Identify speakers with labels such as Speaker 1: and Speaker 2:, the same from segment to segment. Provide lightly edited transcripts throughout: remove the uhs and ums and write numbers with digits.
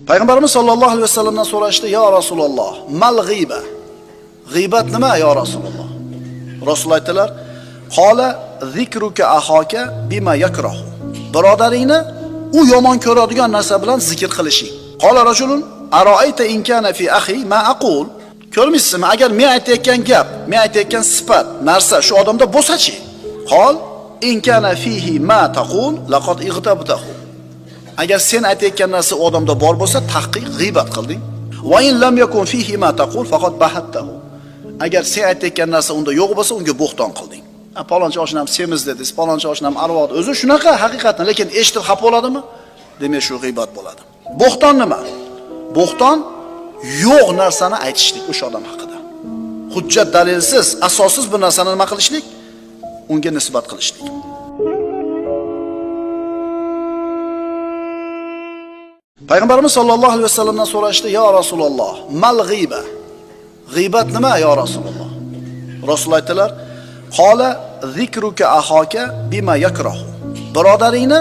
Speaker 1: Payg'ambarimiz sollallohu alayhi vasallamdan so'rashdi: "Ya Rasululloh, mal g'iba?" G'ibat nima ya Rasululloh? Rasul aytdilar: "Qala zikruka ahaka bima yakrahu." Birodaringni u yomon ko'radigan narsa bilan zikr qilishing. Qala rajulun aroayta in kana fi akhi ma aqul. Ko'rmaysizmi, agar men aytayotgan gap, men aytayotgan sifat, narsa shu odamda bo'lsa-chi? Qol in kana fihi ma taqul laqad igtabtahu. Agar sen aytayotgan narsa u odamda bor bo'lsa, tahqiq g'iybat qilding. Va in lam yakun fihi ma taqul faqat bahattahu. Agar sen aytayotgan narsa unda yo'q bo'lsa, unga bo'xton qilding. Palonchi oshnam semiz dedingiz, palonchi oshnam arvoq. O'zi shunaqa haqiqatan, lekin eshitib xafa bo'ladimi? Demak, shu g'iybat bo'ladi. Bo'xton nima? Bo'xton yo'q narsani aytishlik o'sha odam haqida. Hujjat dalilsiz, asossiz bir narsani nima qilishlik? Unga nisbat qilishlik. Payg'ambarimiz sollallohu alayhi vasallamdan so'rashdi: "Ya Rasululloh, mal g'iba?" G'iybat nima ya Rasululloh? Rasul aytdilar: "Qala zikruka ahaka bima yakrahu." Birodaringni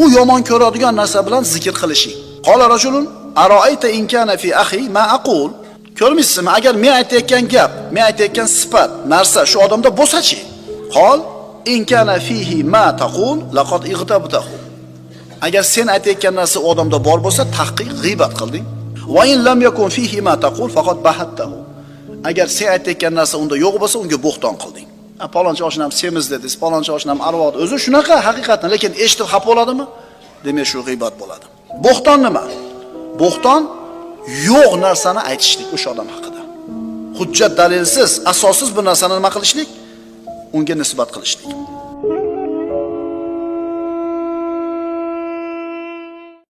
Speaker 1: u yomon ko'radigan narsa bilan zikr qilishing. Qala rajulun aroayta in kana fi akhi ma aqul. Ko'rmaysizmi, agar men aytayotgan gap, men aytayotgan sifat, narsa shu odamda bo'lsa-chi? Qol in kana fihi ma taqul laqad igtabtahu. Agar sen aytayotgan narsa u odamda bor bo'lsa, tahqiq g'iybat qilding. Va in lam yakun fihi ma taqul faqat bahattahu. Agar sen aytayotgan narsa unda yo'q bo'lsa, unga bo'xton qilding. Palonchi oshnam semiz dedingiz, palonchi oshnam arvoq. O'zi shunaqa haqiqatan, lekin eshitib xafa bo'ladimi? Demak, shu g'iybat bo'ladi. Bo'xton nima? Bo'xton yo'q narsani aytishlik o'sha odam haqida. Hujjat dalilsiz, asossiz bir narsani nima qilishlik? Unga nisbat qilishlik.